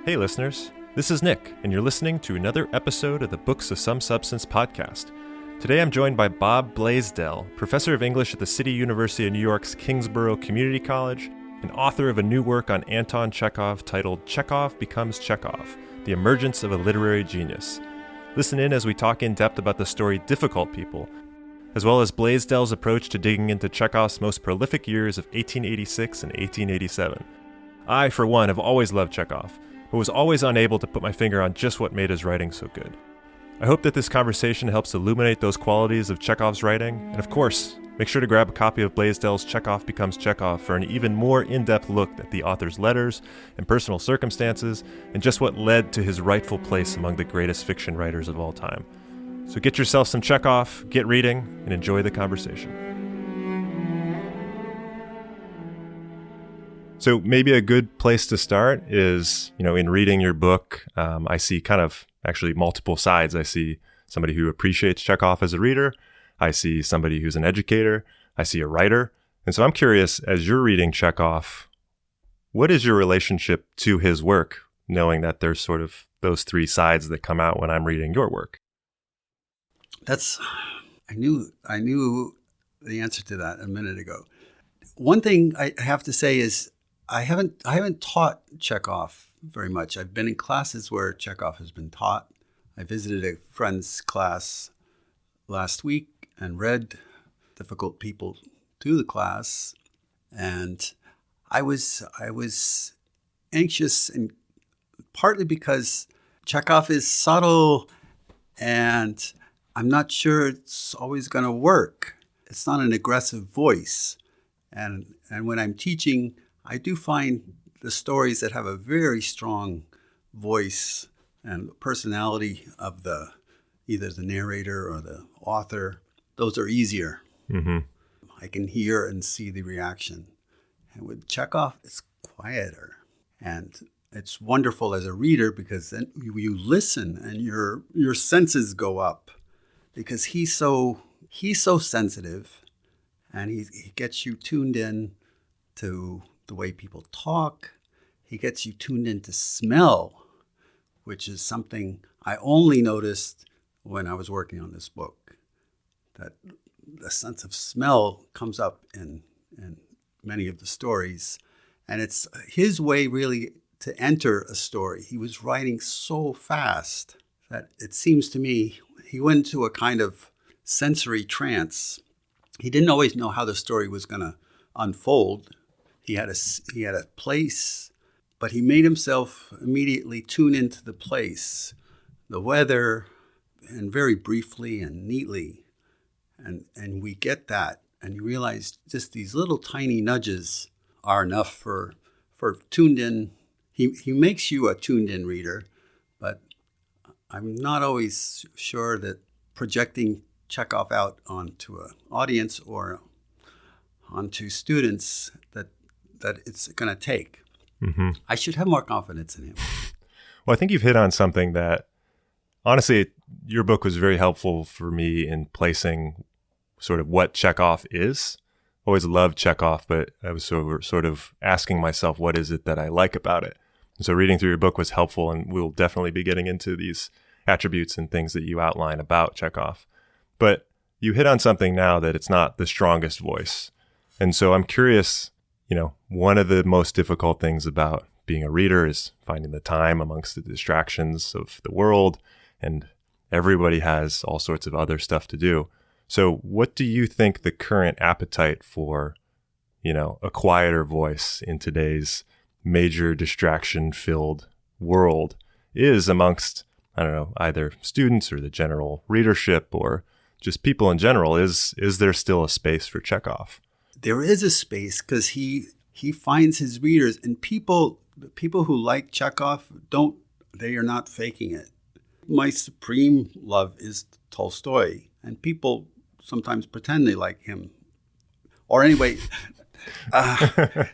Hey listeners, this is Nick, and you're listening to another episode of the Books of Some Substance podcast. Today I'm joined by Bob Blaisdell, professor of English at the City University of New York's Kingsborough Community College, and author of a new work on Anton Chekhov titled Chekhov Becomes Chekhov, The Emergence of a Literary Genius. Listen in as we talk in depth about the story Difficult People, as well as Blaisdell's approach to digging into Chekhov's most prolific years of 1886 and 1887. I, for one, have always loved Chekhov, but was always unable to put my finger on just what made his writing so good. I hope that this conversation helps illuminate those qualities of Chekhov's writing, and of course, make sure to grab a copy of Blaisdell's Chekhov Becomes Chekhov for an even more in-depth look at the author's letters and personal circumstances, and just what led to his rightful place among the greatest fiction writers of all time. So get yourself some Chekhov, get reading, and enjoy the conversation. So maybe a good place to start is, in reading your book, I see kind of actually multiple sides. I see somebody who appreciates Chekhov as a reader. I see somebody who's an educator. I see a writer. And so I'm curious, as you're reading Chekhov, what is your relationship to his work, knowing that there's sort of those three sides that come out when I'm reading your work? I knew the answer to that a minute ago. One thing I have to say is I haven't taught Chekhov very much. I've been in classes where Chekhov has been taught. I visited a friend's class last week and read Difficult People to the class, and I was anxious, and partly because Chekhov is subtle, and I'm not sure it's always going to work. It's not an aggressive voice, and when I'm teaching, I do find the stories that have a very strong voice and personality of either the narrator or the author, those are easier. Mm-hmm. I can hear and see the reaction. And with Chekhov, it's quieter. And it's wonderful as a reader because then you listen and your senses go up because he's so sensitive, and he gets you tuned in to the way people talk. He gets you tuned into smell, which is something I only noticed when I was working on this book, that the sense of smell comes up in many of the stories. And it's his way really to enter a story. He was writing so fast that it seems to me he went into a kind of sensory trance. He didn't always know how the story was going to unfold. He had a place, but he made himself immediately tune into the place, the weather, and very briefly and neatly. And we get that. And you realize just these little tiny nudges are enough for tuned in. He makes you a tuned in reader, but I'm not always sure that projecting Chekhov out onto an audience or onto students that it's going to take. Mm-hmm. I should have more confidence in him. Well, I think you've hit on something that, honestly, your book was very helpful for me in placing sort of what Chekhov is. Always loved Chekhov, but I was sort of asking myself, what is it that I like about it? And so reading through your book was helpful, and we'll definitely be getting into these attributes and things that you outline about Chekhov. But you hit on something now that it's not the strongest voice. And so I'm curious, one of the most difficult things about being a reader is finding the time amongst the distractions of the world, and everybody has all sorts of other stuff to do. So what do you think the current appetite for, a quieter voice in today's major distraction-filled world is amongst, either students or the general readership or just people in general? Is there still a space for Chekhov? There is a space because he finds his readers, and the people who like Chekhov they are not faking it. My supreme love is Tolstoy, and people sometimes pretend they like him. Or anyway,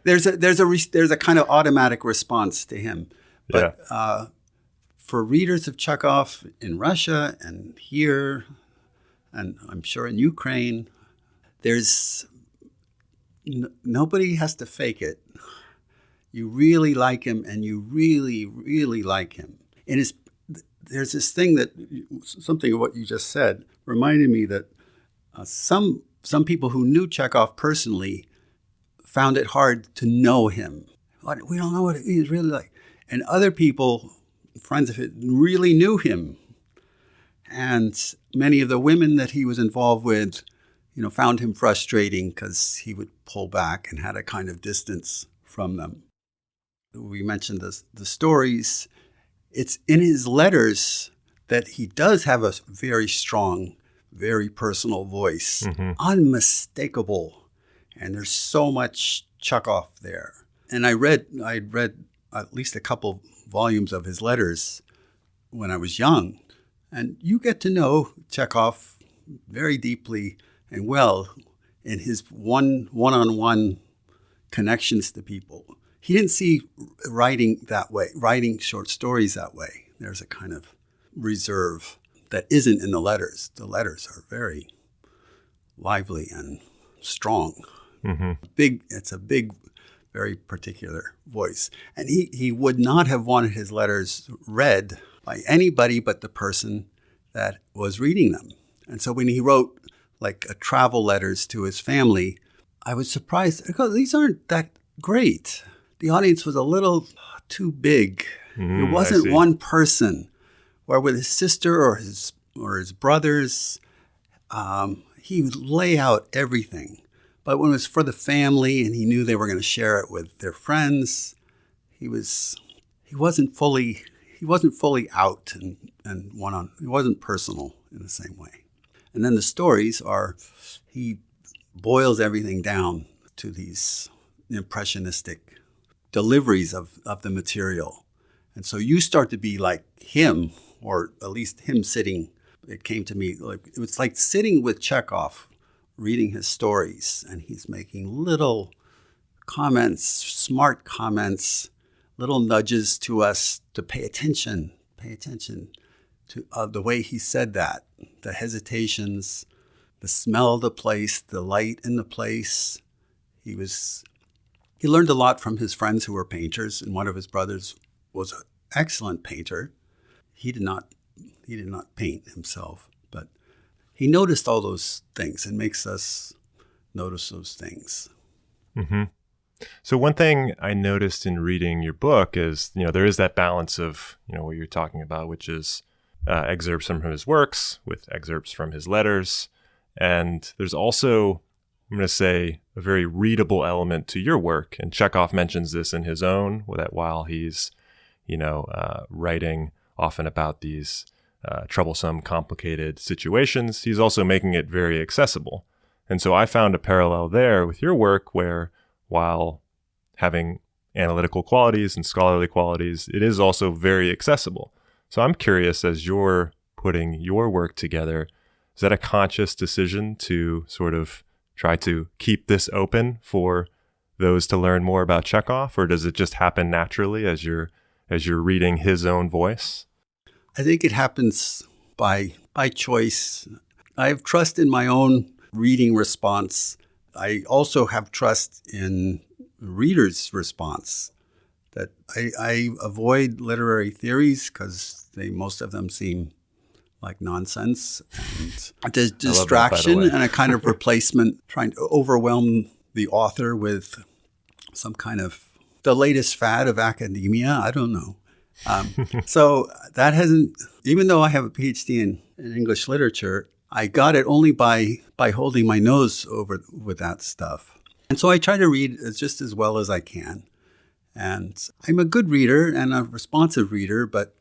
there's a kind of automatic response to him. But for readers of Chekhov in Russia and here, and I'm sure in Ukraine, nobody has to fake it. You really like him, and you really, really like him. And there's this thing that something of what you just said reminded me that some people who knew Chekhov personally found it hard to know him. We don't know what he's really like. And other people, friends of his, really knew him. And many of the women that he was involved with, found him frustrating because he would pull back and had a kind of distance from them. We mentioned the stories. It's in his letters that he does have a very strong, very personal voice, unmistakable. And there's so much Chekhov there. And I'd read at least a couple volumes of his letters when I was young. And you get to know Chekhov very deeply and well in his one-on-one connections to people. He didn't see writing that way, writing short stories that way. There's a kind of reserve that isn't in the letters. The letters are very lively and strong. It's a big, very particular voice. And he would not have wanted his letters read by anybody but the person that was reading them. And so when he wrote like travel letters to his family, I was surprised because these aren't that great. The audience was a little too big. It wasn't one person. Where with his sister or his brothers, he would lay out everything. But when it was for the family and he knew they were going to share it with their friends, he wasn't fully out and one-on. It wasn't personal in the same way. And then the stories he boils everything down to these impressionistic deliveries of the material. And so you start to be like him, or at least him sitting. It came to me like it was like sitting with Chekhov, reading his stories, and he's making little comments, smart comments, little nudges to us to pay attention to the way he said that, the hesitations, the smell of the place, the light in the place. He learned a lot from his friends who were painters, and one of his brothers was an excellent painter. He did not paint himself, but he noticed all those things and makes us notice those things. So one thing I noticed in reading your book is, there is that balance of, what you're talking about, which is excerpts from his works with excerpts from his letters. And there's also, I'm going to say, a very readable element to your work. And Chekhov mentions this in his own, that while he's, writing often about these troublesome, complicated situations, he's also making it very accessible. And so I found a parallel there with your work where, while having analytical qualities and scholarly qualities, it is also very accessible. So I'm curious, as you're putting your work together, is that a conscious decision to sort of try to keep this open for those to learn more about Chekhov, or does it just happen naturally as you're reading his own voice? I think it happens by choice. I have trust in my own reading response. I also have trust in readers' response. That I avoid literary theories because most of them seem like nonsense and distraction and a kind of replacement, trying to overwhelm the author with some kind of the latest fad of academia. I don't know. So that hasn't, even though I have a PhD in English literature, I got it only by holding my nose over with that stuff. And so I try to read just as well as I can. And I'm a good reader and a responsive reader, but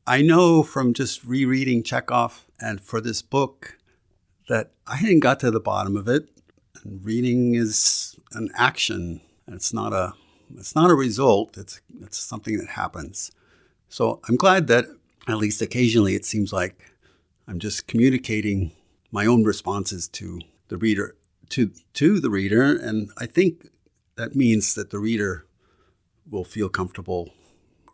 I know from just rereading Chekhov and for this book that I hadn't got to the bottom of it. And reading is an action. It's not a result. It's something that happens. So I'm glad that at least occasionally it seems like I'm just communicating my own responses to the reader, to the reader. And I think that means that the reader will feel comfortable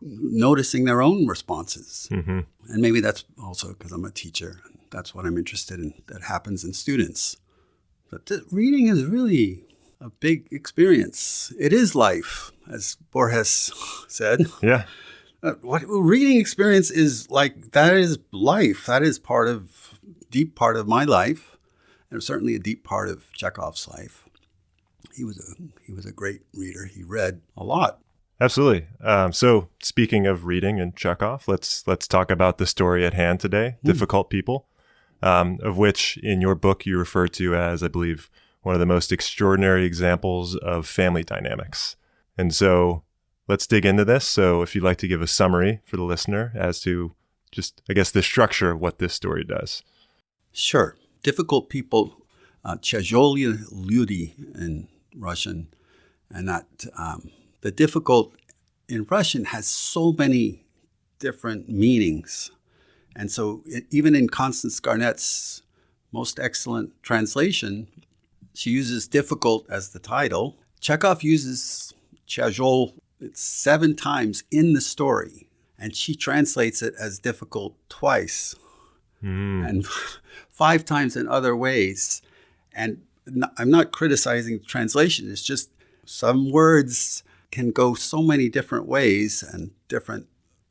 noticing their own responses. And maybe that's also because I'm a teacher. And that's what I'm interested in, that happens in students. But reading is really a big experience. It is life, as Borges said. Yeah. What reading experience is like, that is life. That is deep part of my life, and certainly a deep part of Chekhov's life. He was a great reader. He read a lot. Absolutely. So speaking of reading and Chekhov, let's talk about the story at hand today, Difficult People, of which in your book you refer to as, I believe, one of the most extraordinary examples of family dynamics. And so let's dig into this. So if you'd like to give a summary for the listener as to just, I guess, the structure of what this story does. Sure. Difficult People, tяжелые люди in Russian, and that the difficult in Russian has so many different meanings. And so even in Constance Garnett's most excellent translation, she uses difficult as the title. Chekhov uses тяжел 7 times in the story, and she translates it as difficult twice and 5 times in other ways. And I'm not criticizing the translation. It's just some words can go so many different ways and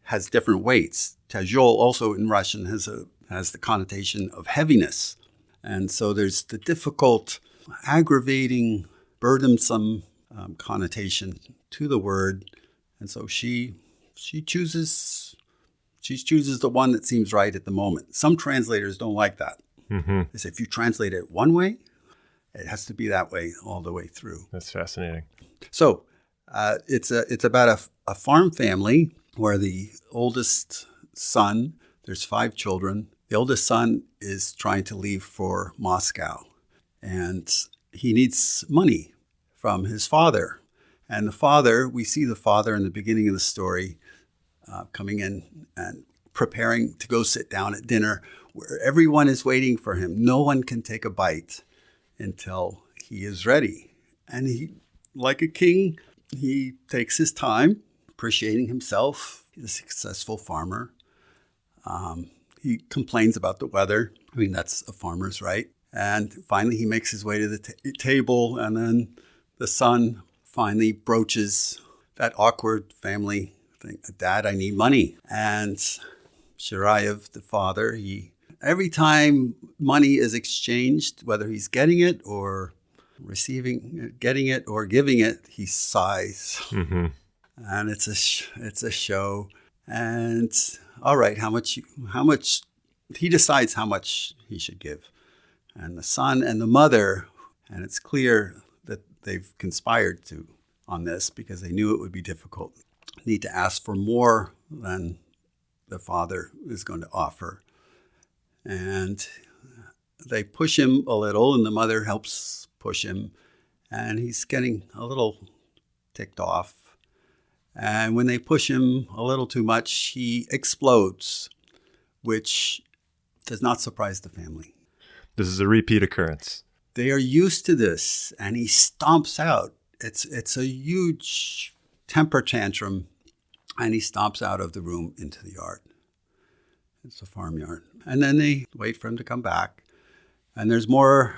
has different weights. Тяжел also in Russian has the connotation of heaviness. And so there's the difficult, aggravating, burdensome connotation to the word. And so she chooses the one that seems right at the moment. Some translators don't like that. Mm-hmm. They say if you translate it one way, it has to be that way all the way through. That's fascinating. So it's about a farm family where the oldest son, there's 5 children. The oldest son is trying to leave for Moscow, and he needs money from his father. And we see the father in the beginning of the story coming in and preparing to go sit down at dinner where everyone is waiting for him. No one can take a bite until he is ready. And he, like a king, he takes his time, appreciating himself. He's a successful farmer. He complains about the weather. I mean, that's a farmer's right. And finally, he makes his way to the table, and then the son finally broaches that awkward family thing. Dad, I need money. And Shirayev, the father, every time money is exchanged, whether he's getting it or getting it or giving it, he sighs. Mm-hmm. And it's a show. And all right, how much he decides how much he should give. And the son and the mother, and it's clear that they've conspired on this because they knew it would be difficult, need to ask for more than the father is going to offer. And they push him a little, and the mother helps push him, and he's getting a little ticked off. And when they push him a little too much, he explodes, which does not surprise the family. This is a repeat occurrence. They are used to this, and he stomps out. It's a huge temper tantrum, and he stomps out of the room into the yard. It's a farmyard. And then they wait for him to come back. And there's more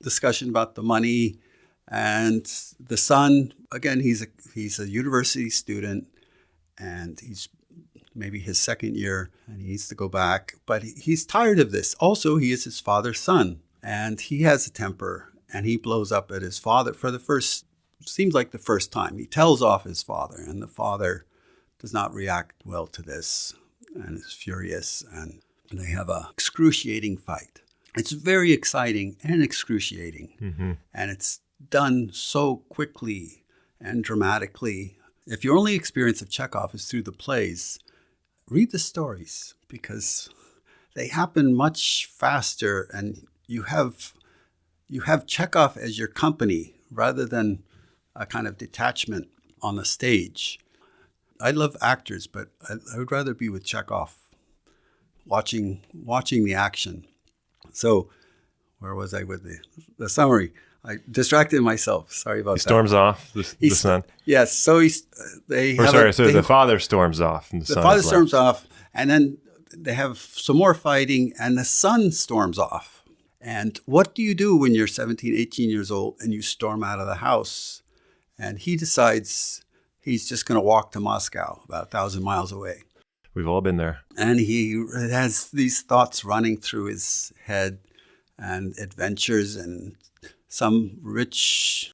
discussion about the money. And the son, again, he's a university student, and he's maybe his second year, and he needs to go back. But he's tired of this. Also, he is his father's son, and he has a temper, and he blows up at his father for seems like the first time. He tells off his father, and the father does not react well to this and is furious, and they have an excruciating fight. It's very exciting and excruciating, mm-hmm. and it's done so quickly and dramatically. If your only experience of Chekhov is through the plays, read the stories because they happen much faster, and you have Chekhov as your company rather than a kind of detachment on the stage. I love actors, but I would rather be with Chekhov, watching the action. So, where was I with the summary? I distracted myself. Sorry about that. He storms off, the son. Yes, so the father storms off. And the father storms off, and then they have some more fighting, and the son storms off. And what do you do when you're 17, 18 years old and you storm out of the house? And he decides he's just going to walk to Moscow, about 1,000 miles away. We've all been there. And he has these thoughts running through his head and adventures, and some rich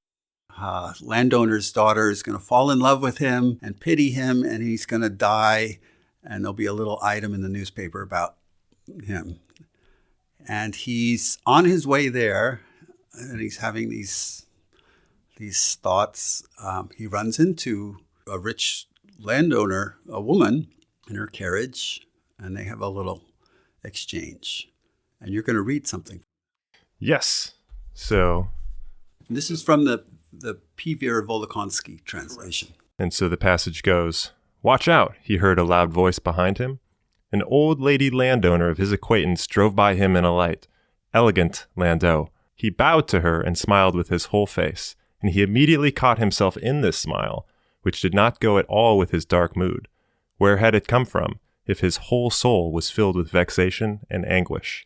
landowner's daughter is going to fall in love with him and pity him, and he's going to die, and there'll be a little item in the newspaper about him. And he's on his way there, and he's having these thoughts. He runs into a rich landowner, a woman, in her carriage, and they have a little exchange. And you're going to read something. Yes. So this is from the P.V.R. Volokonsky translation. And so the passage goes, "Watch out," he heard a loud voice behind him. An old lady landowner of his acquaintance drove by him in a light, elegant landau. He bowed to her and smiled with his whole face, and he immediately caught himself in this smile, which did not go at all with his dark mood. Where had it come from, if his whole soul was filled with vexation and anguish?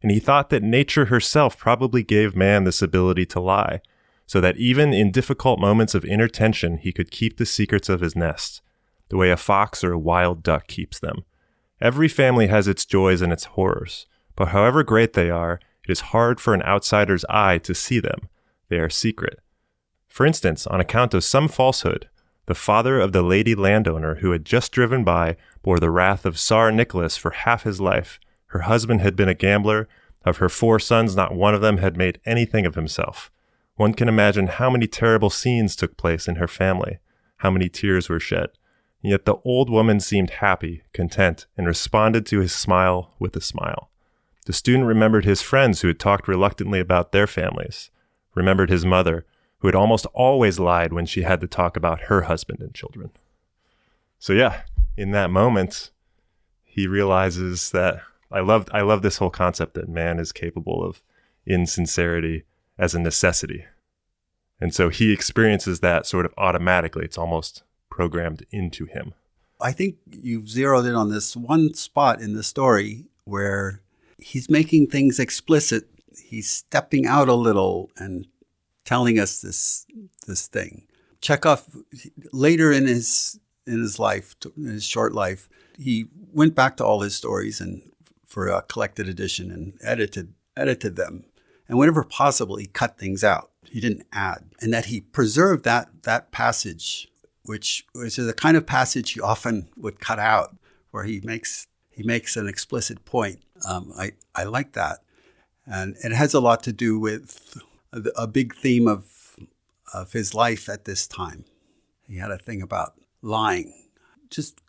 And he thought that nature herself probably gave man this ability to lie, so that even in difficult moments of inner tension he could keep the secrets of his nest, the way a fox or a wild duck keeps them. Every family has its joys and its horrors, but however great they are, it is hard for an outsider's eye to see them. They are secret. For instance, on account of some falsehood, the father of the lady landowner who had just driven by bore the wrath of Tsar Nicholas for half his life. Her husband had been a gambler. Of her 4 sons, not one of them had made anything of himself. One can imagine how many terrible scenes took place in her family, how many tears were shed. And yet the old woman seemed happy, content, and responded to his smile with a smile. The student remembered his friends who had talked reluctantly about their families, remembered his mother, who had almost always lied when she had to talk about her husband and children. So yeah, in that moment, he realizes that I love this whole concept that man is capable of insincerity as a necessity. And so he experiences that sort of automatically. It's almost programmed into him. I think you've zeroed in on this one spot in the story where he's making things explicit. He's stepping out a little and telling us this thing. Chekhov, later in his life, in his short life, he went back to all his stories and for a collected edition and edited them. And whenever possible, he cut things out. He didn't add. And that he preserved that passage, which is a kind of passage he often would cut out, where he makes an explicit point. I like that. And it has a lot to do with a big theme of his life at this time. He had a thing about lying. Just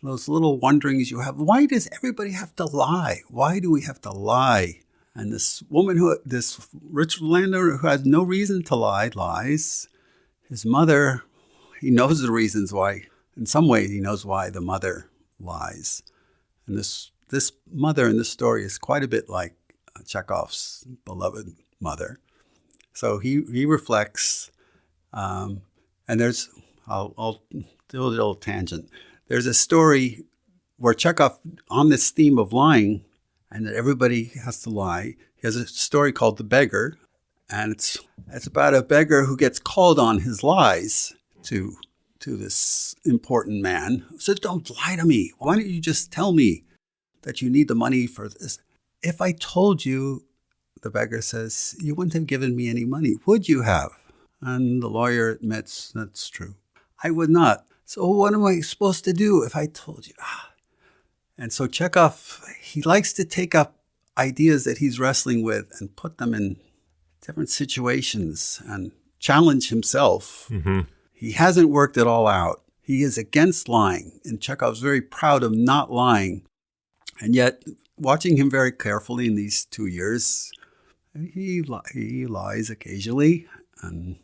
those little wonderings you have. Why does everybody have to lie? Why do we have to lie? And this rich landowner who has no reason to lie, lies. His mother, he knows the reasons why. In some way, he knows why the mother lies. And this mother in this story is quite a bit like Chekhov's beloved mother. So he reflects, and I'll do a little tangent. There's a story where Chekhov, on this theme of lying, and that everybody has to lie, he has a story called The Beggar, and it's about a beggar who gets called on his lies to this important man who says, "Don't lie to me. Why don't you just tell me that you need the money for this?" "If I told you," the beggar says, "you wouldn't have given me any money, would you have?" And the lawyer admits, "That's true. I would not. So what am I supposed to do if I told you?" And so Chekhov, he likes to take up ideas that he's wrestling with and put them in different situations and challenge himself. Mm-hmm. He hasn't worked it all out. He is against lying, and Chekhov's very proud of not lying. And yet, watching him very carefully in these 2 years, he lies occasionally and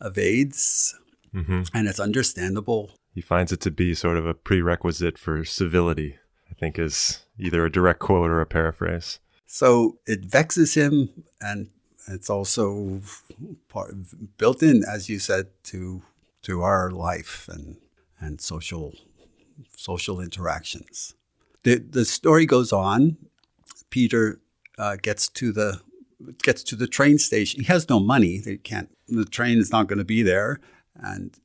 evades, and it's understandable. He finds it to be sort of a prerequisite for civility, I think is either a direct quote or a paraphrase. So it vexes him, and it's also built in, as you said, to our life and social interactions. The story goes on. Peter gets to the train station. He has no money. The train is not going to be there, and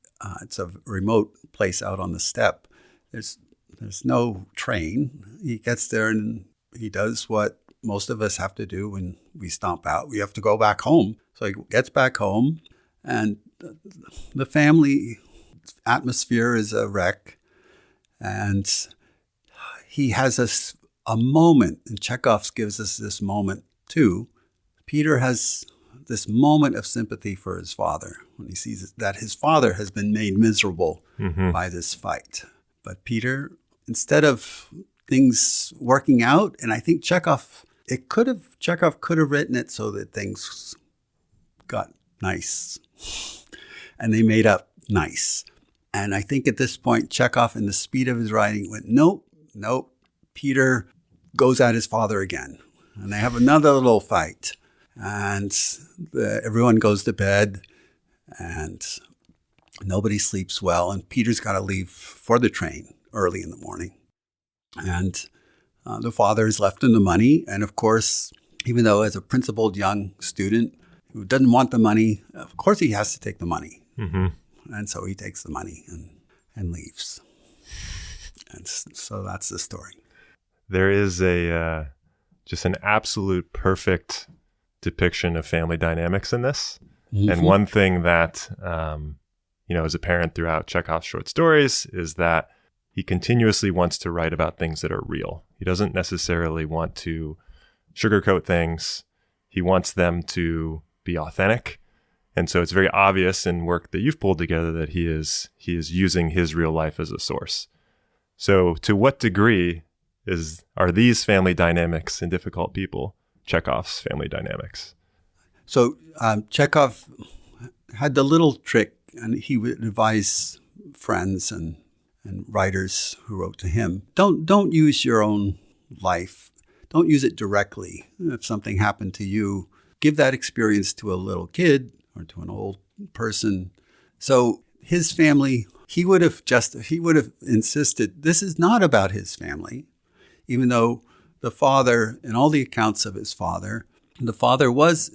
it's a remote place out on the steppe. There's no train. He gets there and he does what most of us have to do when we stomp out. We have to go back home. So he gets back home, and the family atmosphere is a wreck. And he has a moment, and Chekhov gives us this moment too. Peter has this moment of sympathy for his father when he sees that his father has been made miserable by this fight. But Peter, instead of things working out, and I think Chekhov could have written it so that things got nice and they made up nice. And I think at this point, Chekhov, in the speed of his writing, went, nope. Peter goes at his father again, and they have another little fight, and everyone goes to bed, and nobody sleeps well, and Peter's got to leave for the train early in the morning. And the father is left in the money, and of course, even though as a principled young student who doesn't want the money, of course he has to take the money. And so he takes the money and leaves. And so that's the story. There is just an absolute perfect depiction of family dynamics in this. And one thing that, is apparent throughout Chekhov's short stories is that he continuously wants to write about things that are real. He doesn't necessarily want to sugarcoat things. He wants them to be authentic. And so it's very obvious in work that you've pulled together that he is using his real life as a source. So to what degree are these family dynamics in Difficult People Chekhov's family dynamics? So Chekhov had the little trick, and he would advise friends and writers who wrote to him, don't use your own life. Don't use it directly. If something happened to you, give that experience to a little kid or to an old person. So his family, he would have insisted this is not about his family, even though the father, in all the accounts of his father, the father was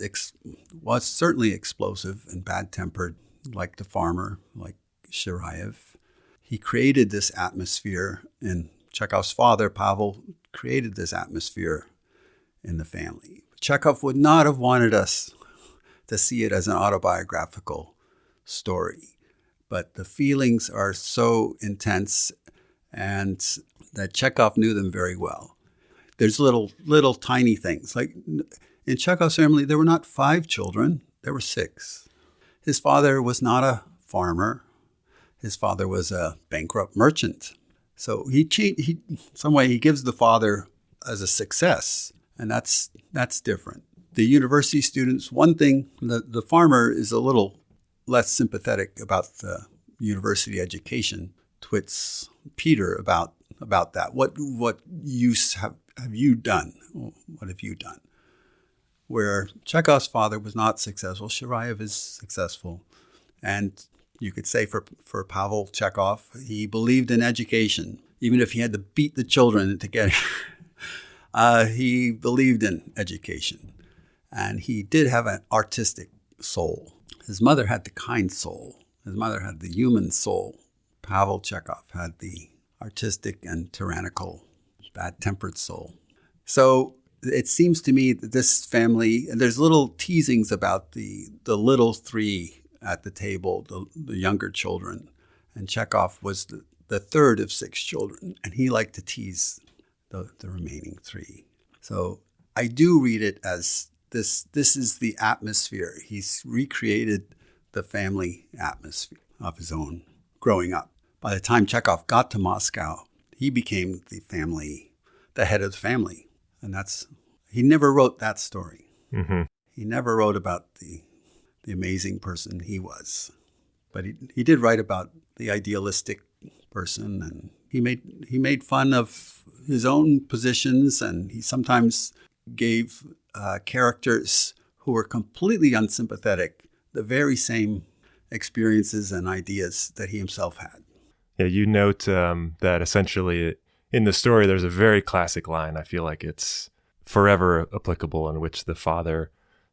certainly explosive and bad-tempered, like the farmer, like Shirayev. He created this atmosphere, and Chekhov's father, Pavel, created this atmosphere in the family. Chekhov would not have wanted us to see it as an autobiographical story, but the feelings are so intense, and that Chekhov knew them very well. There's little tiny things. Like in Chekhov's family, there were not 5 children, there were 6. His father was not a farmer. His father was a bankrupt merchant. So he some way he gives the father as a success, and that's different. The university students, one thing, the farmer is a little less sympathetic about the university education, twits Peter about that. What use have you done? What have you done? Where Chekhov's father was not successful, Shirayev is successful. And you could say for Pavel Chekhov, he believed in education, even if he had to beat the children to get it. He believed in education. And he did have an artistic soul. His mother had the kind soul. His mother had the human soul. Pavel Chekhov had the artistic and tyrannical, bad-tempered soul. So it seems to me that this family, and there's little teasings about the little 3 at the table, the younger children. And Chekhov was the third of 6 children, and he liked to tease the remaining 3. So I do read it as this is the atmosphere. He's recreated the family atmosphere of his own growing up. By the time Chekhov got to Moscow, he became the head of the family. And he never wrote that story. He never wrote about the amazing person he was. But he did write about the idealistic person, and he made fun of his own positions, and he sometimes gave characters who were completely unsympathetic the very same experiences and ideas that he himself had. Yeah, you note that essentially in the story there's a very classic line. I feel like it's forever applicable, in which the father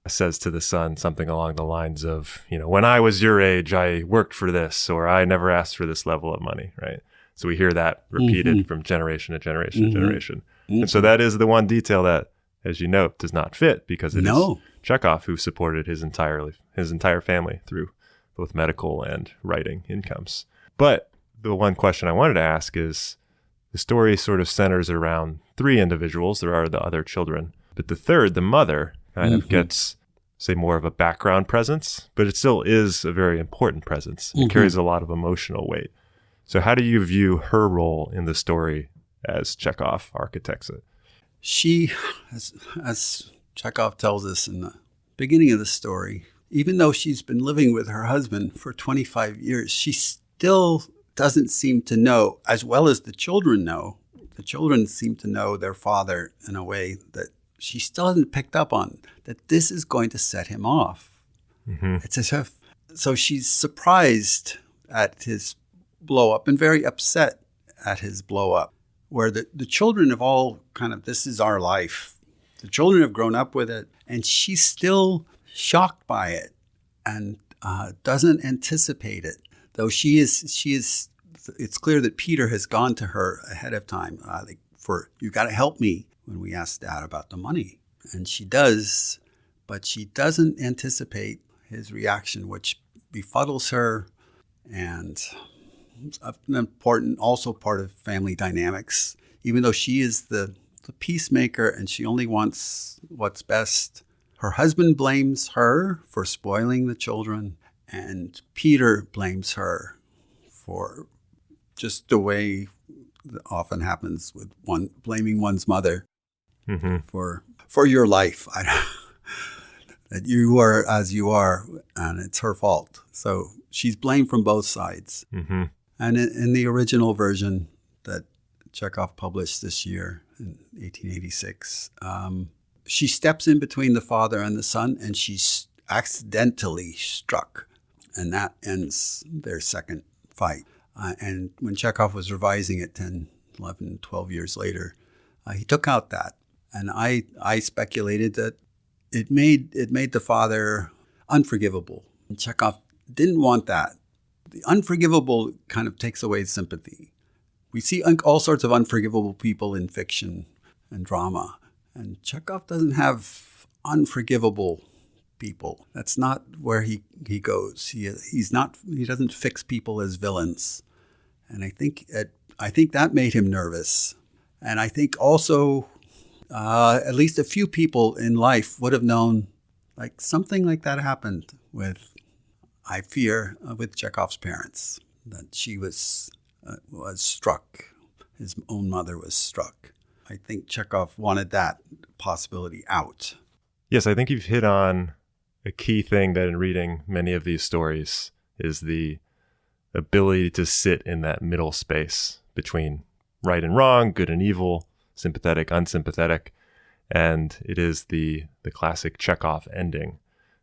says to the son something along the lines of, when I was your age, I worked for this, or I never asked for this level of money, right? So we hear that repeated from generation to generation to generation. And so that is the one detail that, as you note, does not fit, because it is Chekhov who supported his entire family through both medical and writing incomes. But the one question I wanted to ask is, the story sort of centers around three individuals. There are the other children, but the third, the mother, kind of gets, say, more of a background presence, but it still is a very important presence. It carries a lot of emotional weight. So how do you view her role in the story as Chekhov architects it? She, as Chekhov tells us in the beginning of the story, even though she's been living with her husband for 25 years, she still doesn't seem to know, as well as the children know. The children seem to know their father in a way that she still hasn't picked up on, that this is going to set him off. It's as if, so she's surprised at his blow up and very upset at his blow up, where the children have all kind of, this is our life. The children have grown up with it, and she's still shocked by it and doesn't anticipate it. Though she is, it's clear that Peter has gone to her ahead of time, you got to help me, when we ask Dad about the money. And she does, but she doesn't anticipate his reaction, which befuddles her, and an important also part of family dynamics. Even though she is the peacemaker and she only wants what's best, her husband blames her for spoiling the children, and Peter blames her for just the way that often happens with one blaming one's mother for your life. That you are as you are, and it's her fault. So she's blamed from both sides. And in the original version that Chekhov published this year in 1886, she steps in between the father and the son, and she's accidentally struck. And that ends their second fight. And when Chekhov was revising it 10, 11, 12 years later, he took out that. And I speculated that it made the father unforgivable. And Chekhov didn't want that. The unforgivable kind of takes away sympathy. We see all sorts of unforgivable people in fiction and drama. And Chekhov doesn't have unforgivable people. That's not where he goes. He doesn't fix people as villains. And I think that made him nervous. And I think also at least a few people in life would have known, like, something like that happened with, I fear, with Chekhov's parents, that she was struck. His own mother was struck. I think Chekhov wanted that possibility out. Yes, I think you've hit on a key thing that in reading many of these stories is the ability to sit in that middle space between right and wrong, good and evil, sympathetic, unsympathetic. And it is the classic Chekhov ending,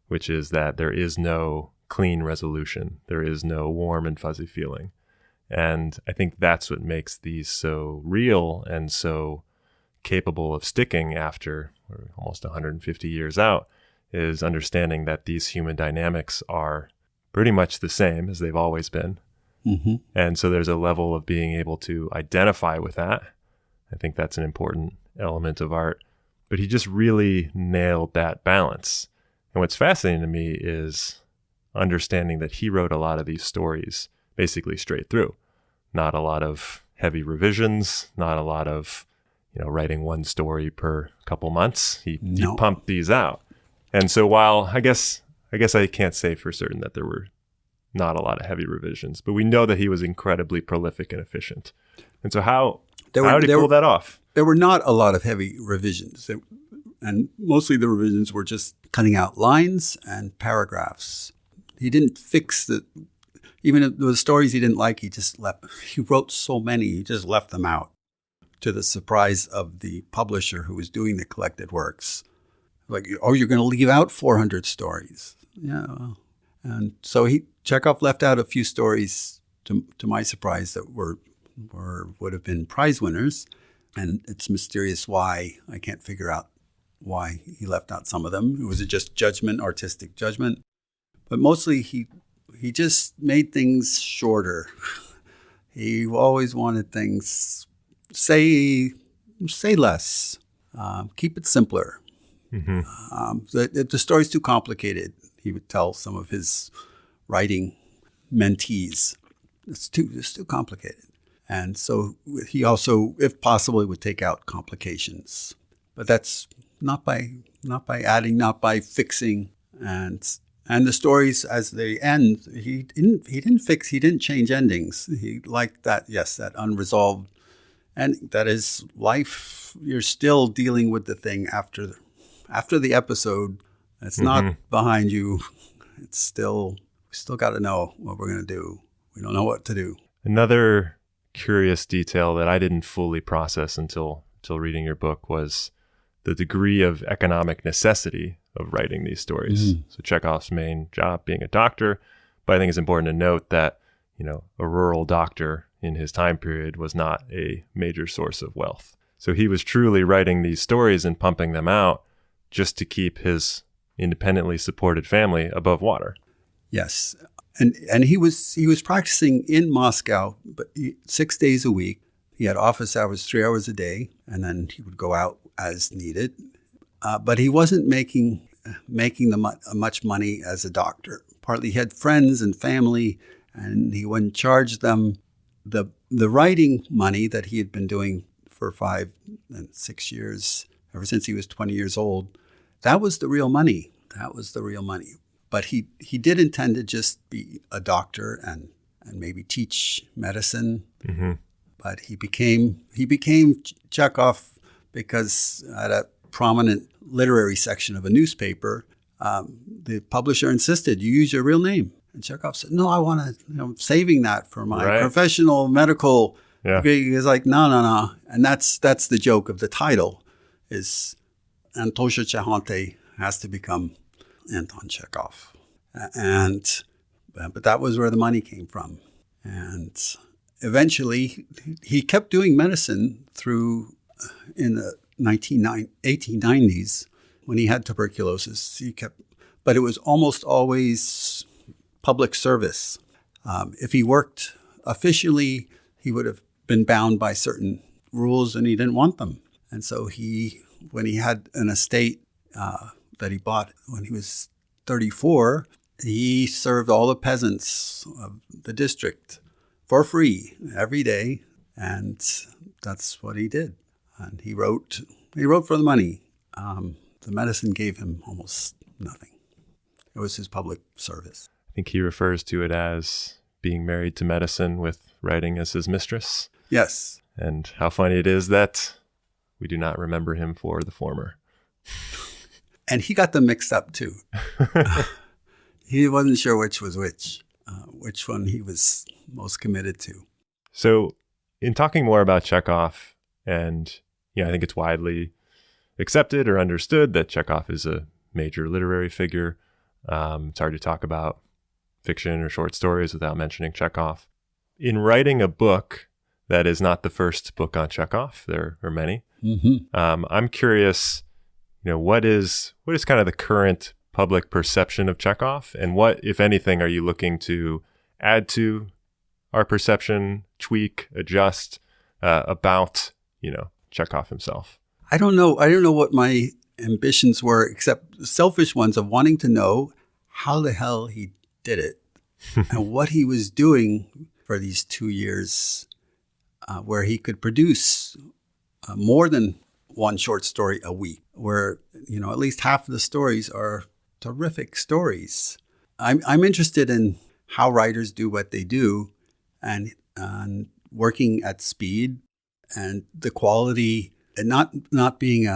which is that there is no clean resolution. There is no warm and fuzzy feeling. And I think that's what makes these so real and so capable of sticking after almost 150 years out, is understanding that these human dynamics are pretty much the same as they've always been. And so there's a level of being able to identify with that. I think that's an important element of art. But he just really nailed that balance. And what's fascinating to me is understanding that he wrote a lot of these stories basically straight through. Not a lot of heavy revisions, not a lot of, writing one story per couple months. He pumped these out. And so while I guess I can't say for certain that there were not a lot of heavy revisions, but we know that he was incredibly prolific and efficient. And so how did he pull that off? There were not a lot of heavy revisions. And mostly the revisions were just cutting out lines and paragraphs. He didn't fix even the stories he didn't like, he wrote so many, he just left them out, to the surprise of the publisher who was doing the collected works. Like, you're going to leave out 400 stories. Yeah. And so Chekhov left out a few stories, to my surprise, that would have been prize winners. And it's mysterious why. I can't figure out why he left out some of them. Was it just judgment, artistic judgment? But mostly he just made things shorter. He always wanted things, say less, keep it simpler. If the story's too complicated, he would tell some of his writing mentees, it's too complicated. And so he also, if possible, he would take out complications. But that's not by adding, not by fixing. And the stories as they end, he didn't change endings. He liked that, yes, that unresolved ending. That is life. You're still dealing with the thing after the episode. It's not behind you. It's still, we still got to know what we're going to do. We don't know what to do. Another curious detail that I didn't fully process until reading your book was the degree of economic necessity of writing these stories. So Chekhov's main job being a doctor, but I think it's important to note that, a rural doctor in his time period was not a major source of wealth. So he was truly writing these stories and pumping them out just to keep his independently supported family above water. Yes. And he was practicing in Moscow, but 6 days a week. He had office hours, 3 hours a day, and then he would go out as needed. But he wasn't making much money as a doctor. Partly he had friends and family, and he wouldn't charge them the writing money that he had been doing for 5 and 6 years, ever since he was 20 years old. That was the real money. But he did intend to just be a doctor and maybe teach medicine. But he became Chekhov because at a prominent literary section of a newspaper, the publisher insisted you use your real name. And Chekhov said, "No, I want to. I'm saving that for my professional medical." Yeah. He was like, "No." And that's the joke of the title, is Anton Chekhov has to become Anton Chekhov. But that was where the money came from. And eventually he kept doing medicine through in the 1890s when he had tuberculosis. But it was almost always public service. If he worked officially, he would have been bound by certain rules, and he didn't want them. And so when he had an estate that he bought when he was 34, he served all the peasants of the district for free every day, and that's what he did. And he wrote for the money. The medicine gave him almost nothing. It was his public service. I think he refers to it as being married to medicine with writing as his mistress. Yes. And how funny it is that we do not remember him for the former. And he got them mixed up too. He wasn't sure which was which one he was most committed to. So in talking more about Chekhov, and I think it's widely accepted or understood that Chekhov is a major literary figure. It's hard to talk about fiction or short stories without mentioning Chekhov. In writing a book that is not the first book on Chekhov, there are many. I'm curious, what is kind of the current public perception of Chekhov, and what, if anything, are you looking to add to our perception, tweak, adjust about, Chekhov himself? I don't know what my ambitions were, except selfish ones of wanting to know how the hell he did it and what he was doing for these 2 years where he could produce more than one short story a week, where, at least half of the stories are terrific stories. I'm interested in how writers do what they do, and working at speed and the quality, and not being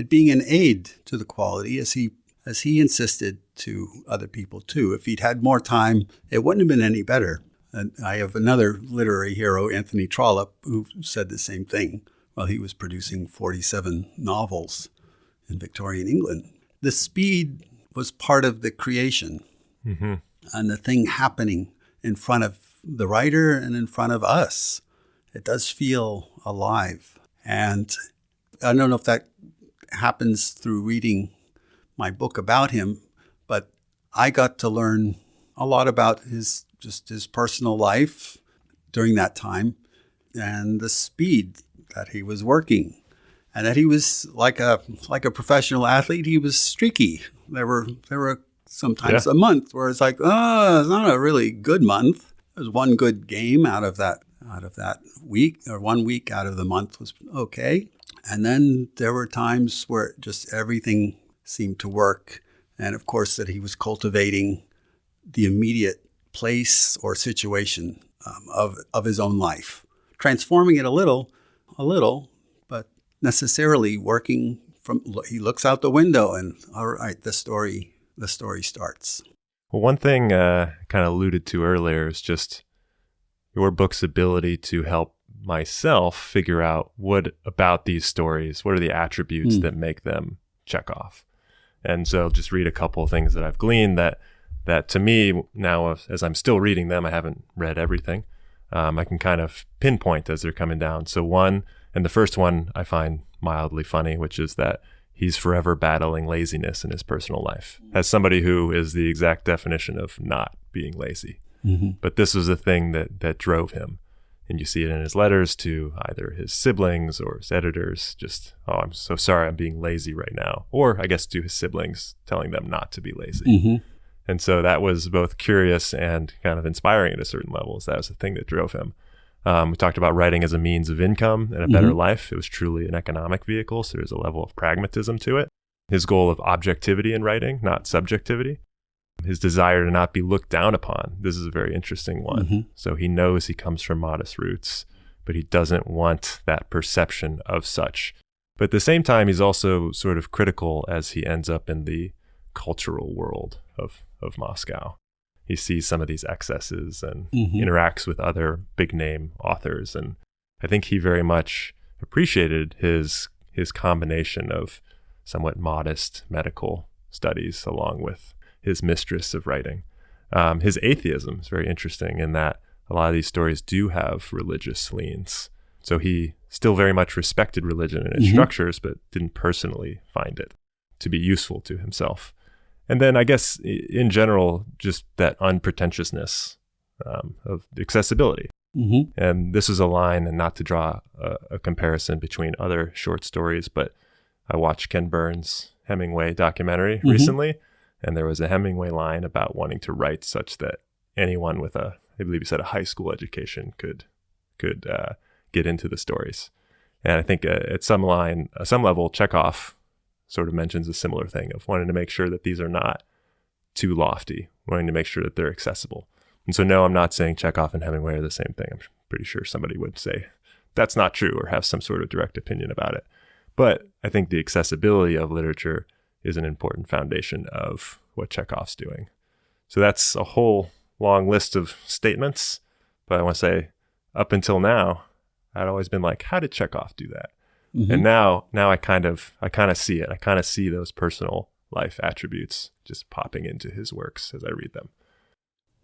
being an aid to the quality, as he insisted to other people too. If he'd had more time, it wouldn't have been any better. And I have another literary hero, Anthony Trollope, who said the same thing while he was producing 47 novels in Victorian England. The speed was part of the creation, and the thing happening in front of the writer and in front of us. It does feel alive. And I don't know if that happens through reading my book about him, but I got to learn a lot about his personal life during that time and the speed that he was working, and that he was like a professional athlete. He was streaky. There were sometimes a month where it's like, oh, it's not a really good month. There's one good game out of that week, or 1 week out of the month was okay. And then there were times where just everything seemed to work. And of course that he was cultivating the immediate place or situation of his own life, transforming it a little, but necessarily working from, he looks out the window and, all right, the story starts. Well, one thing kind of alluded to earlier is just your book's ability to help myself figure out what about these stories, what are the attributes that make them Chekhov. And so I'll just read a couple of things that I've gleaned that to me now, as I'm still reading them, I haven't read everything. I can kind of pinpoint as they're coming down. So the first one I find mildly funny, which is that he's forever battling laziness in his personal life, as somebody who is the exact definition of not being lazy. Mm-hmm. But this was a thing that drove him. And you see it in his letters to either his siblings or his editors, just, oh, I'm so sorry I'm being lazy right now. Or I guess to his siblings, telling them not to be lazy. Mm-hmm. And so that was both curious and kind of inspiring at a certain level. So that was the thing that drove him. We talked about writing as a means of income and a better life. It was truly an economic vehicle, so there's a level of pragmatism to it. His goal of objectivity in writing, not subjectivity. His desire to not be looked down upon. This is a very interesting one. Mm-hmm. So he knows he comes from modest roots, but he doesn't want that perception of such. But at the same time, he's also sort of critical as he ends up in the cultural world of Moscow. He sees some of these excesses and interacts with other big name authors. And I think he very much appreciated his combination of somewhat modest medical studies along with his mistress of writing. His atheism is very interesting in that a lot of these stories do have religious leans. So he still very much respected religion and its structures, but didn't personally find it to be useful to himself. And then I guess in general, just that unpretentiousness of accessibility. Mm-hmm. And this is a line, and not to draw a comparison between other short stories, but I watched Ken Burns' Hemingway documentary recently, and there was a Hemingway line about wanting to write such that anyone with I believe he said a high school education could get into the stories. And I think at some level, Chekhov sort of mentions a similar thing of wanting to make sure that these are not too lofty, wanting to make sure that they're accessible. And so no, I'm not saying Chekhov and Hemingway are the same thing. I'm pretty sure somebody would say that's not true or have some sort of direct opinion about it. But I think the accessibility of literature is an important foundation of what Chekhov's doing. So that's a whole long list of statements. But I want to say up until now, I'd always been like, how did Chekhov do that? Mm-hmm. And now I kind of see it. I kind of see those personal life attributes just popping into his works as I read them.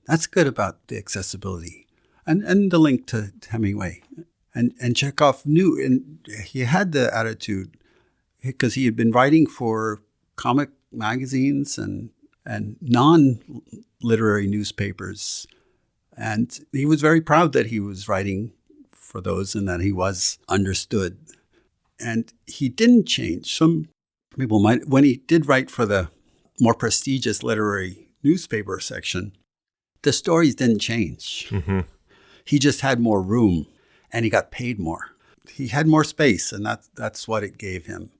That's good about the accessibility and the link to Hemingway. And Chekhov knew, and he had the attitude because he had been writing for comic magazines and non-literary newspapers. And he was very proud that he was writing for those and that he was understood. And he didn't change. Some people might, when he did write for the more prestigious literary newspaper section, the stories didn't change. Mm-hmm. He just had more room and he got paid more. He had more space, and that's what it gave him.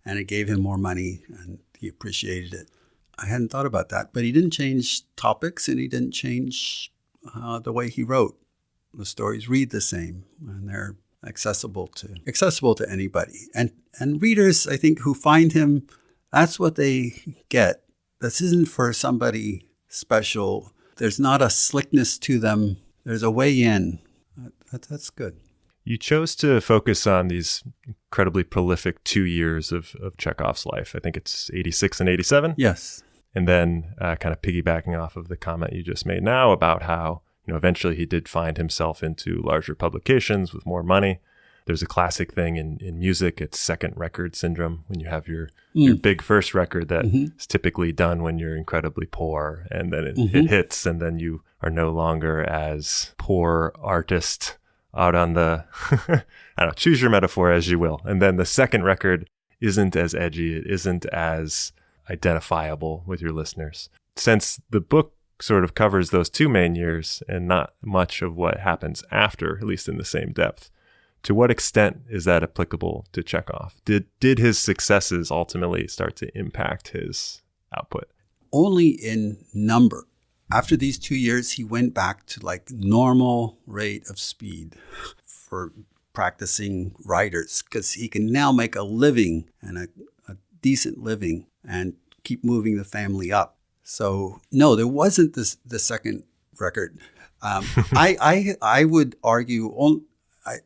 And it gave him more money, and he appreciated it. I hadn't thought about that, but he didn't change topics and he didn't change the way he wrote. The stories read the same, and they're accessible to anybody. And readers, I think, who find him, that's what they get. This isn't for somebody special. There's not a slickness to them. There's a way in. That's good. You chose to focus on these incredibly prolific 2 years of Chekhov's life. I think it's 86 and 87. Yes. And then kind of piggybacking off of the comment you just made now about how, eventually he did find himself into larger publications with more money. There's a classic thing in music. It's second record syndrome, when you have your big first record that is typically done when you're incredibly poor, and then it hits, and then you are no longer as poor artist out on the, I don't know, choose your metaphor as you will. And then the second record isn't as edgy. It isn't as identifiable with your listeners. Since the book sort of covers those 2 main years and not much of what happens after, at least in the same depth, to what extent is that applicable to Chekhov? Did his successes ultimately start to impact his output? Only in number. After these 2 years, he went back to like normal rate of speed for practicing writers, because he can now make a living, and a decent living, and keep moving the family up. So no, there wasn't the second record. I would argue,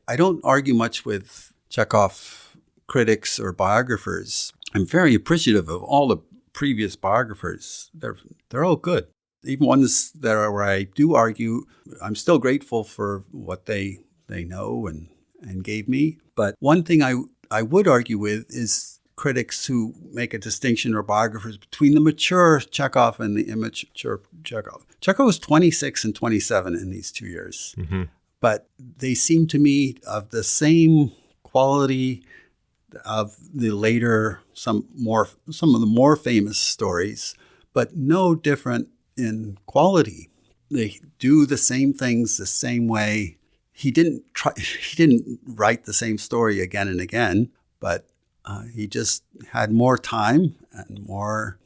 I don't argue much with Chekhov critics or biographers. I'm very appreciative of all the previous biographers. They're all good. Even ones that are where I do argue, I'm still grateful for what they know and gave me. But one thing I would argue with is critics who make a distinction, or biographers, between the mature Chekhov and the immature Chekhov. Chekhov was 26 and 27 in these 2 years. But they seem to me of the same quality of the later, some of the more famous stories, but no different in quality. They do the same things the same way. He didn't write the same story again and again, but he just had more time and more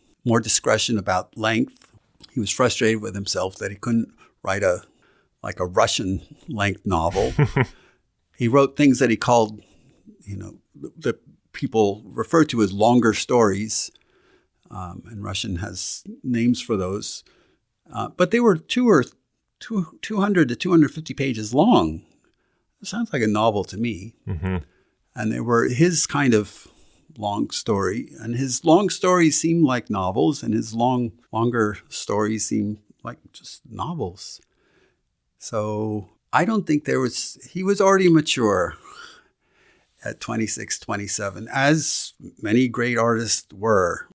discretion about length. He was frustrated with himself that he couldn't write a Russian length novel. He wrote things that he called, that people refer to as longer stories, and Russian has names for those. But they were 200 to 250 pages long. It sounds like a novel to me. And they were his kind of long story. And his long stories seemed like novels, and his longer stories seemed like just novels. So I don't think he was already mature at 26, 27, as many great artists were.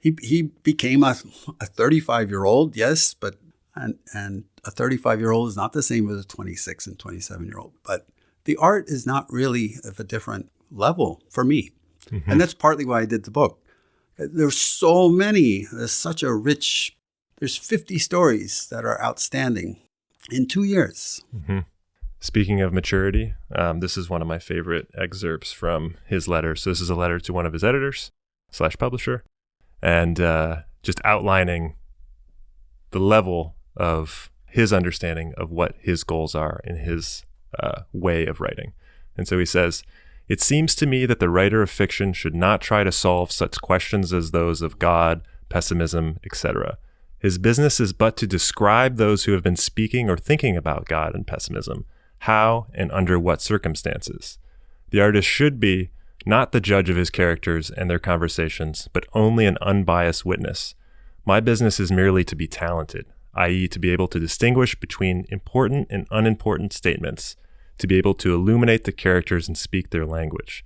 He became a 35-year-old, yes, but and a 35-year-old is not the same as a 26 and 27-year-old. But the art is not really of a different level for me. And that's partly why I did the book. There's so many. There's 50 stories that are outstanding in 2 years. Speaking of maturity, this is one of my favorite excerpts from his letter. So this is a letter to one of his editors / publisher, and just outlining the level of his understanding of what his goals are in his way of writing. And so he says, "It seems to me that the writer of fiction should not try to solve such questions as those of God, pessimism, etc. His business is but to describe those who have been speaking or thinking about God and pessimism, how and under what circumstances. The artist should be not the judge of his characters and their conversations, but only an unbiased witness. My business is merely to be talented, i.e. to be able to distinguish between important and unimportant statements, to be able to illuminate the characters and speak their language.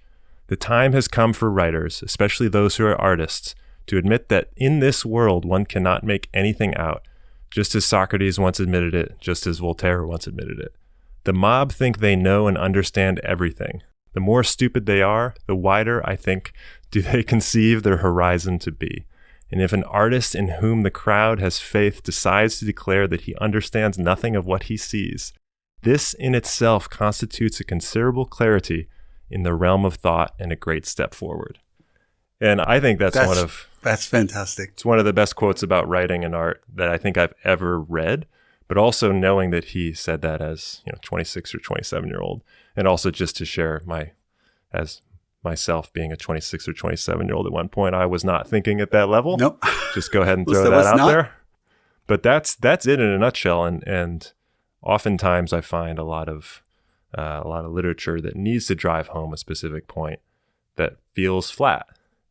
The time has come for writers, especially those who are artists, to admit that in this world one cannot make anything out, just as Socrates once admitted it, just as Voltaire once admitted it. The mob think they know and understand everything. The more stupid they are, the wider, I think, do they conceive their horizon to be. And if an artist in whom the crowd has faith decides to declare that he understands nothing of what he sees, this in itself constitutes a considerable clarity in the realm of thought and a great step forward." And I think that's fantastic. It's one of the best quotes about writing and art that I think I've ever read, but also knowing that he said that as 26 or 27-year-old, and also just to share as myself being a 26 or 27-year-old at one point, I was not thinking at that level. Nope. Just go ahead and throw that out there. But that's it in a nutshell. And oftentimes I find a lot of literature that needs to drive home a specific point that feels flat.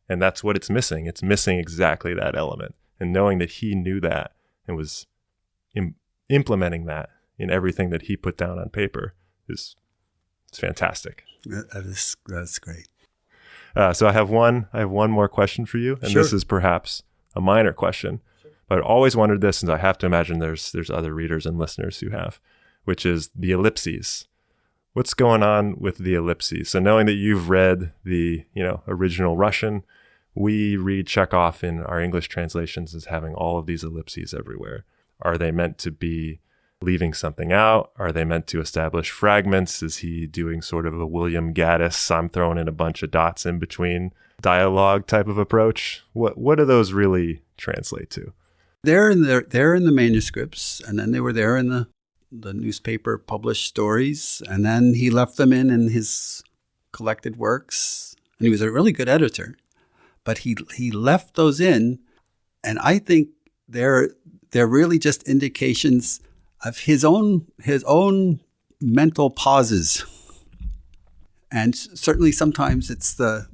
And that's what it's missing. It's missing exactly that element. And knowing that he knew that and was implementing that in everything that he put down on paper it's fantastic. That's great. So I have one more question for you, and Sure. this is perhaps a minor question, but I always wondered this, and I have to imagine there's other readers and listeners who have, which is the ellipses. What's going on with the ellipses? So knowing that you've read the original Russian, we read Chekhov in our English translations as having all of these ellipses everywhere. Are they meant to be leaving something out? Are they meant to establish fragments? Is he doing sort of a William Gaddis, I'm throwing in a bunch of dots in between dialogue type of approach? What do those really translate to? They're in the manuscripts, and then they were there in the newspaper published stories, and then he left them in his collected works, and he was a really good editor, but he left those in, and I think they're really just indications of his own mental pauses, and certainly sometimes it's the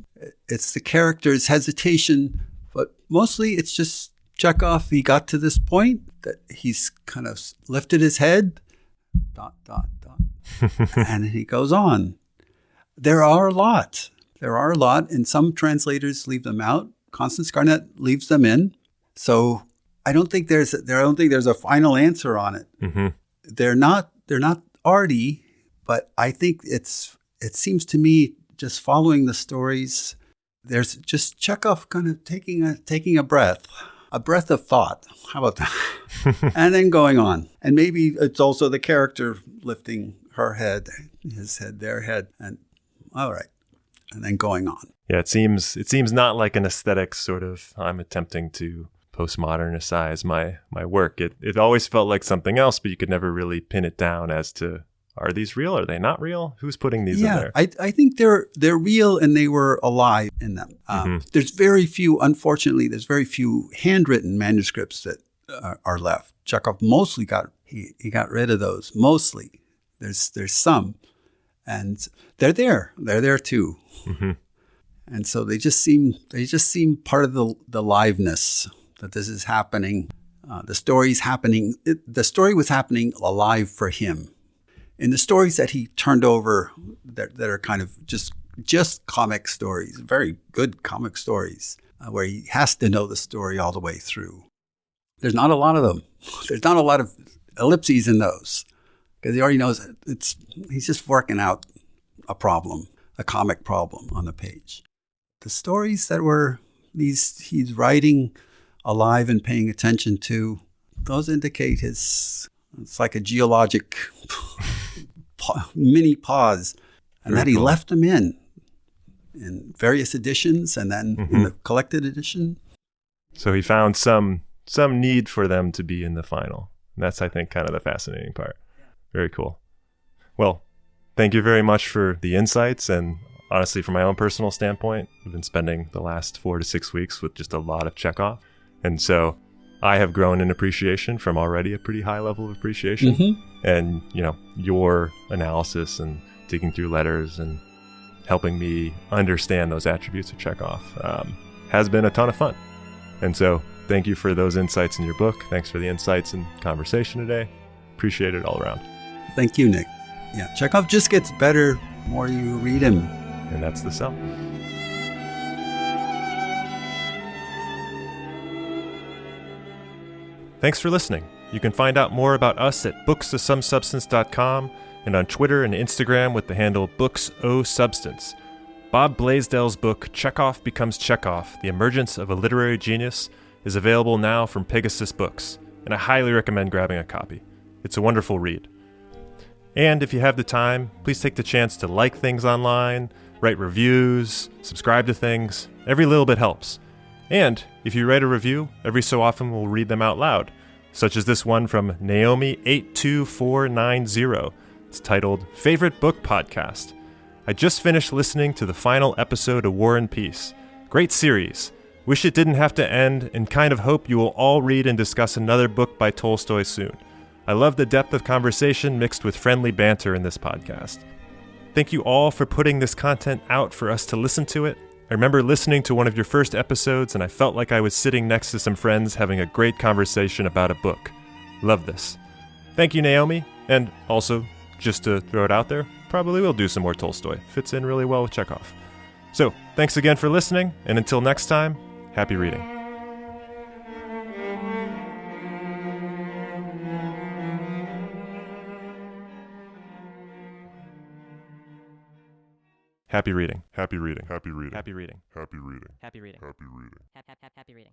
character's hesitation, but mostly it's just Chekhov. He got to this point that he's kind of lifted his head, ... and he goes on. There are a lot, and some translators leave them out. Constance Garnett leaves them in. So I don't think there's a final answer on it. Mm-hmm. They're not arty, but I think it seems to me, just following the stories, there's just Chekhov kind of taking a breath of thought. How about that? And then going on. And maybe it's also the character lifting her head, his head, their head, and all right, and then going on. Yeah, it seems not like an aesthetic sort of, I'm attempting to postmodernicize my work. It always felt like something else, but you could never really pin it down as to, are these real? Are they not real? Who's putting these in there? I think they're real, and they were alive in them. There's very few handwritten manuscripts that are left. Chekhov mostly got rid of those. Mostly, there's some, and they're there too. Mm-hmm. And so they just seem part of the liveness that this is happening. The story's happening. The story was happening alive for him. In the stories that he turned over, that are kind of just comic stories, very good comic stories, where he has to know the story all the way through. There's not a lot of them. There's not a lot of ellipses in those, because he already knows he's just working out a problem, a comic problem on the page. The stories that were he's writing alive and paying attention to, those indicate it's like a geologic mini pause, and Very that he cool. left them in various editions, and then in the collected edition. So he found some need for them to be in the final. And that's, I think, kind of the fascinating part. Very cool. Well, thank you very much for the insights. And honestly, from my own personal standpoint, I've been spending the last 4 to 6 weeks with just a lot of Chekhov. And so I have grown in appreciation from already a pretty high level of appreciation. Mm-hmm. And, your analysis and digging through letters and helping me understand those attributes of Chekhov has been a ton of fun. And so thank you for those insights in your book. Thanks for the insights and conversation today. Appreciate it all around. Thank you, Nick. Yeah, Chekhov just gets better the more you read him. And that's the sell. Thanks for listening. You can find out more about us at booksofsomesubstance.com and on Twitter and Instagram with the handle BooksOSubstance. Bob Blaisdell's book, Chekhov Becomes Chekhov, The Emergence of a Literary Genius, is available now from Pegasus Books, and I highly recommend grabbing a copy. It's a wonderful read. And if you have the time, please take the chance to like things online, write reviews, subscribe to things. Every little bit helps. And if you write a review, every so often we'll read them out loud, such as this one from Naomi82490. It's titled, Favorite Book Podcast. I just finished listening to the final episode of War and Peace. Great series. Wish it didn't have to end, and kind of hope you will all read and discuss another book by Tolstoy soon. I love the depth of conversation mixed with friendly banter in this podcast. Thank you all for putting this content out for us to listen to it. I remember listening to one of your first episodes, and I felt like I was sitting next to some friends having a great conversation about a book. Love this. Thank you, Naomi. And also, just to throw it out there, probably will do some more Tolstoy. Fits in really well with Chekhov. So, thanks again for listening, and until next time, happy reading. Happy reading. Happy reading. Happy reading. Happy reading. Happy reading. Happy reading. Happy reading. Happy reading.